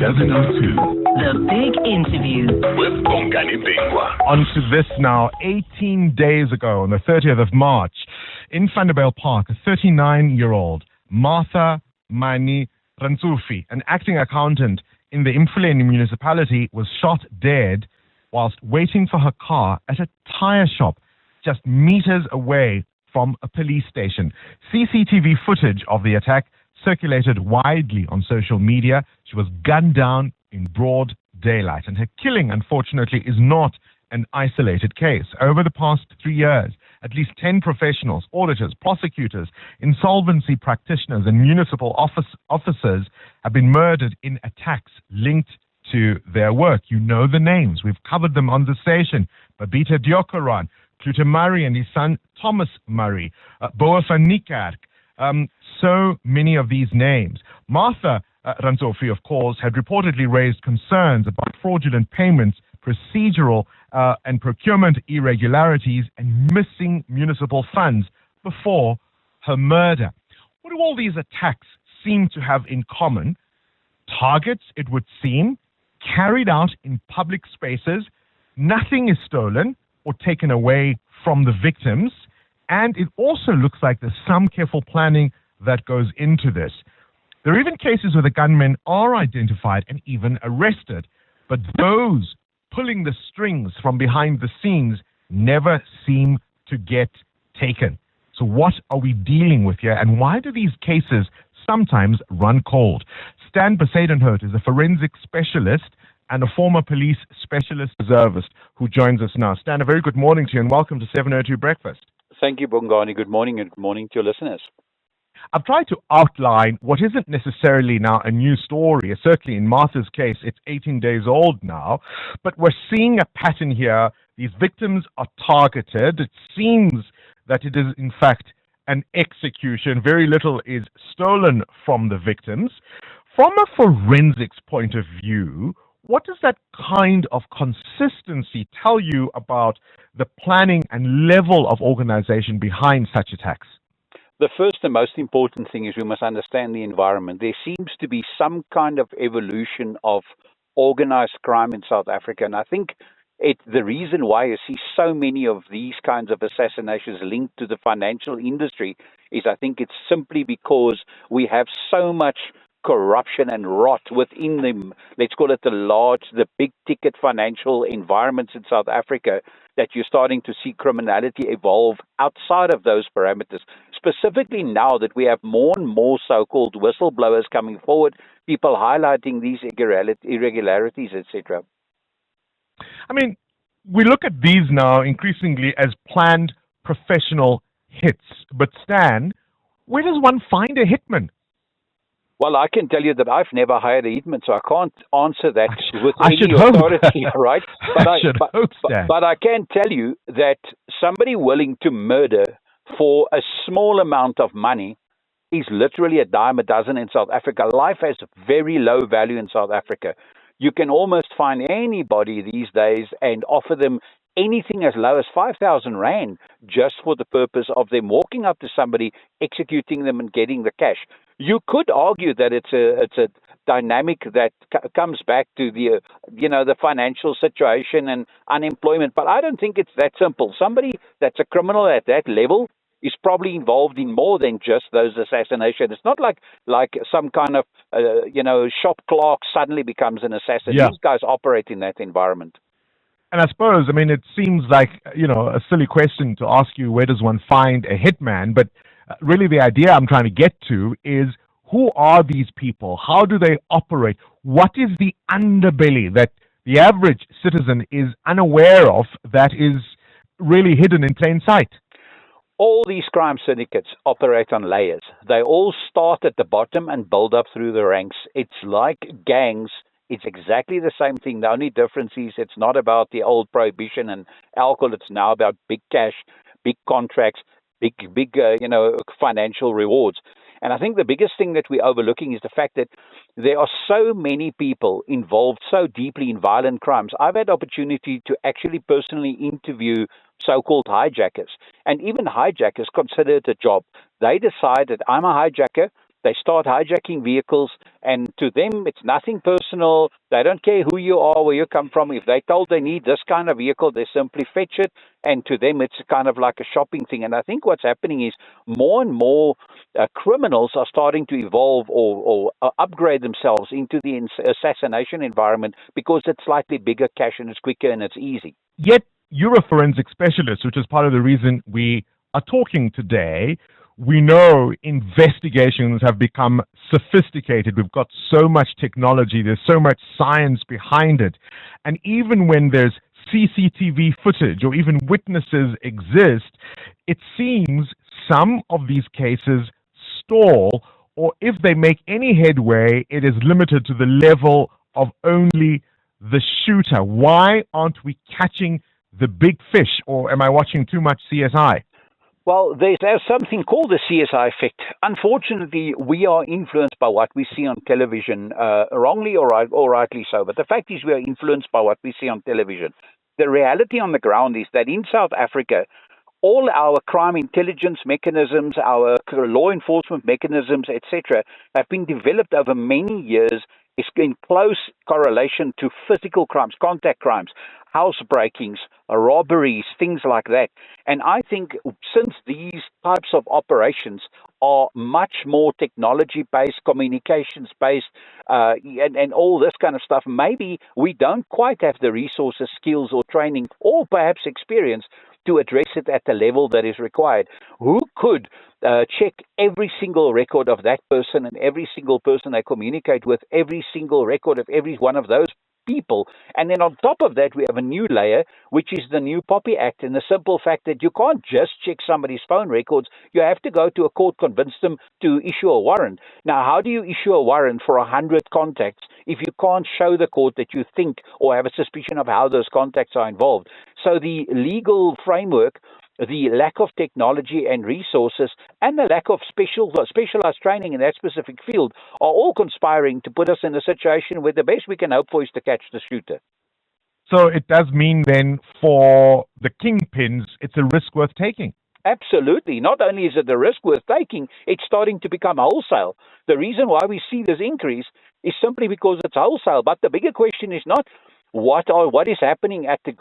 702. The Big Interview With Bongani Bingwa. On to this now. 18 days ago, on the 30th of March, in Vanderbijlpark, a 39-year-old, Martha Mani Rantsufi, an acting accountant in the Imfuleni municipality, was shot dead whilst waiting for her car at a tire shop just meters away from a police station. CCTV footage of the attack circulated widely on social media. She was gunned down in broad daylight, and her killing, unfortunately, is not an isolated case. Over the past 3 years, at least 10 professionals, auditors, prosecutors, insolvency practitioners, and municipal officers have been murdered in attacks linked to their work. You know the names. We've covered them on the station. Babita Diokaran, Clute Murray and his son Thomas Murray, Boa van Niekerk. So many of these names. Martha Rantsufi, of course, had reportedly raised concerns about fraudulent payments, procedural and procurement irregularities, and missing municipal funds before her murder. What do all these attacks seem to have in common? Targets, it would seem, carried out in public spaces. Nothing is stolen or taken away from the victims. And it also looks like there's some careful planning that goes into this. There are even cases where the gunmen are identified and even arrested, but those pulling the strings from behind the scenes never seem to get taken. So what are we dealing with here, and why do these cases sometimes run cold? Stan Bezuidenhout is a forensic specialist and a former police specialist reservist who joins us now. Stan, a very good morning to you and welcome to 702 Breakfast. Thank you, Bongani. Good morning, and good morning to your listeners. I've tried to outline what isn't necessarily now a new story. Certainly in Martha's case, it's 18 days old now, but we're seeing a pattern here. These victims are targeted. It seems that it is, in fact, an execution. Very little is stolen from the victims. From a forensics point of view, what does that kind of consistency tell you about the planning and level of organization behind such attacks? The first and most important thing is we must understand the environment. There seems to be some kind of evolution of organized crime in South Africa, and I think the reason why you see so many of these kinds of assassinations linked to the financial industry is I think it's simply because we have so much corruption and rot within them, let's call it the big ticket financial environments in South Africa, that you're starting to see criminality evolve outside of those parameters. Specifically now that we have more and more so-called whistleblowers coming forward, people highlighting these irregularities, etc. I mean, we look at these now increasingly as planned professional hits. But Stan, where does one find a hitman? Well, I can tell you that I've never hired a hitman, so I can't answer that with any authority, right? But I can tell you that somebody willing to murder for a small amount of money is literally a dime a dozen in South Africa. Life has very low value in South Africa. You can almost find anybody these days and offer them anything as low as 5,000 Rand just for the purpose of them walking up to somebody, executing them and getting the cash. You could argue that it's a dynamic that comes back to the financial situation and unemployment, but I don't think it's that simple. Somebody that's a criminal at that level is probably involved in more than just those assassinations. It's not like some kind of shop clerk suddenly becomes an assassin. Yeah. These guys operate in that environment. And I suppose, it seems like, a silly question to ask you, where does one find a hitman? But really the idea I'm trying to get to is, who are these people? How do they operate? What is the underbelly that the average citizen is unaware of that is really hidden in plain sight? All these crime syndicates operate on layers. They all start at the bottom and build up through the ranks. It's like gangs. It's exactly the same thing. The only difference is it's not about the old prohibition and alcohol. It's now about big cash, big contracts, big financial rewards. And I think the biggest thing that we're overlooking is the fact that there are so many people involved so deeply in violent crimes. I've had opportunity to actually personally interview so-called hijackers. And even hijackers consider it a job. They decide that I'm a hijacker. They start hijacking vehicles, and to them, it's nothing personal. They don't care who you are, where you come from. If they told they need this kind of vehicle, they simply fetch it, and to them, it's kind of like a shopping thing. And I think what's happening is more and more criminals are starting to evolve or upgrade themselves into the assassination environment because it's slightly bigger cash and it's quicker and it's easy. Yet, you're a forensic specialist, which is part of the reason we are talking today. We know investigations have become sophisticated. We've got so much technology. There's so much science behind it. And even when there's CCTV footage or even witnesses exist, it seems some of these cases stall, or if they make any headway, it is limited to the level of only the shooter. Why aren't we catching the big fish, or am I watching too much CSI? Well, there's something called the CSI effect. Unfortunately, we are influenced by what we see on television, wrongly or rightly so. But the fact is we are influenced by what we see on television. The reality on the ground is that in South Africa, all our crime intelligence mechanisms, our law enforcement mechanisms, etc., have been developed over many years. It's in close correlation to physical crimes, contact crimes, house breakings, robberies, things like that. And I think since these types of operations are much more technology-based, communications-based, and all this kind of stuff, maybe we don't quite have the resources, skills, or training, or perhaps experience to address it at the level that is required. Who could check every single record of that person and every single person they communicate with, every single record of every one of those people? And then on top of that, we have a new layer, which is the new POPI Act, and the simple fact that you can't just check somebody's phone records. You have to go to a court, convince them to issue a warrant. Now, how do you issue a warrant for 100 contacts if you can't show the court that you think or have a suspicion of how those contacts are involved? So the legal framework, the lack of technology and resources, and the lack of specialized training in that specific field are all conspiring to put us in a situation where the best we can hope for is to catch the shooter. So it does mean then for the kingpins, it's a risk worth taking. Absolutely. Not only is it a risk worth taking, it's starting to become wholesale. The reason why we see this increase is simply because it's wholesale. But the bigger question is not what is happening at the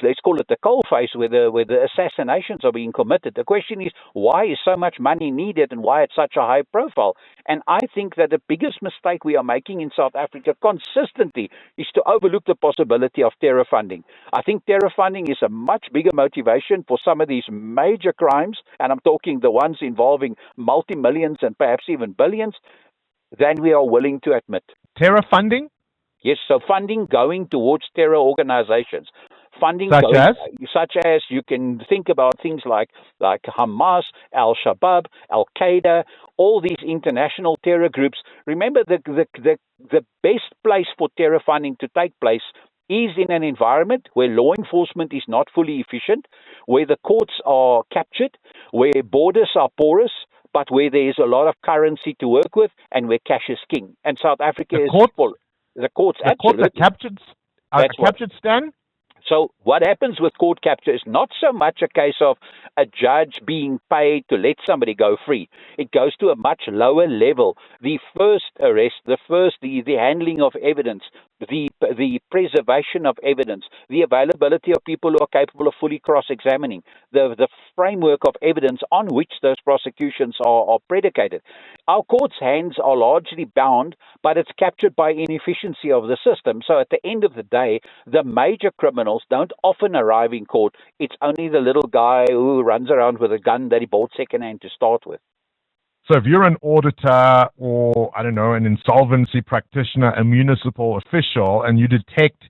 let's call it the coalface where the assassinations are being committed. The question is, why is so much money needed and why it's such a high profile? And I think that the biggest mistake we are making in South Africa consistently is to overlook the possibility of terror funding. I think terror funding is a much bigger motivation for some of these major crimes, and I'm talking the ones involving multi-millions and perhaps even billions, than we are willing to admit. Terror funding? Yes, so funding going towards terror organizations. Funding such as you can think about things like Hamas, Al-Shabaab, Al-Qaeda, all these international terror groups. Remember, the best place for terror funding to take place is in an environment where law enforcement is not fully efficient, where the courts are captured, where borders are porous, but where there is a lot of currency to work with and where cash is king. And South Africa is full. The courts absolutely. Are captured, Stan? So what happens with court capture is not so much a case of a judge being paid to let somebody go free. It goes to a much lower level. The first arrest, the handling of evidence, the preservation of evidence, the availability of people who are capable of fully cross-examining, the framework of evidence on which those prosecutions are predicated. Our court's hands are largely bound, but it's captured by inefficiency of the system. So at the end of the day, the major criminals don't often arrive in court. It's only the little guy who runs around with a gun that he bought secondhand to start with. So if you're an auditor or, I don't know, an insolvency practitioner, a municipal official, and you detect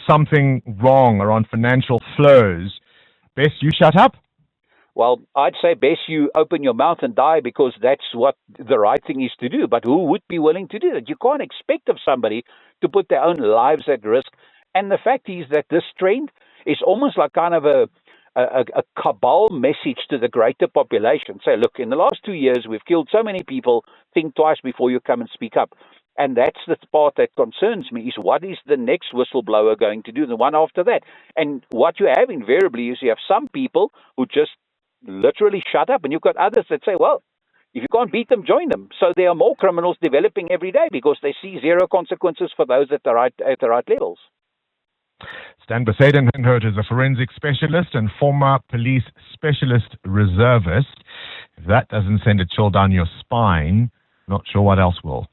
something wrong around financial flows, best you shut up? Well, I'd say best you open your mouth and die, because that's what the right thing is to do. But who would be willing to do that? You can't expect of somebody to put their own lives at risk. And the fact is that this trend is almost like kind of a cabal message to the greater population. Say, look, in the last 2 years, we've killed so many people. Think twice before you come and speak up. And that's the part that concerns me, is what is the next whistleblower going to do, the one after that? And what you have invariably is you have some people who just literally shut up, and you've got others that say, well, If you can't beat them, join them. So there are more criminals developing every day because they see zero consequences for those at the right levels. Stan Bezuidenhout is a forensic specialist and former police specialist reservist. If that doesn't send a chill down your spine, not sure what else will.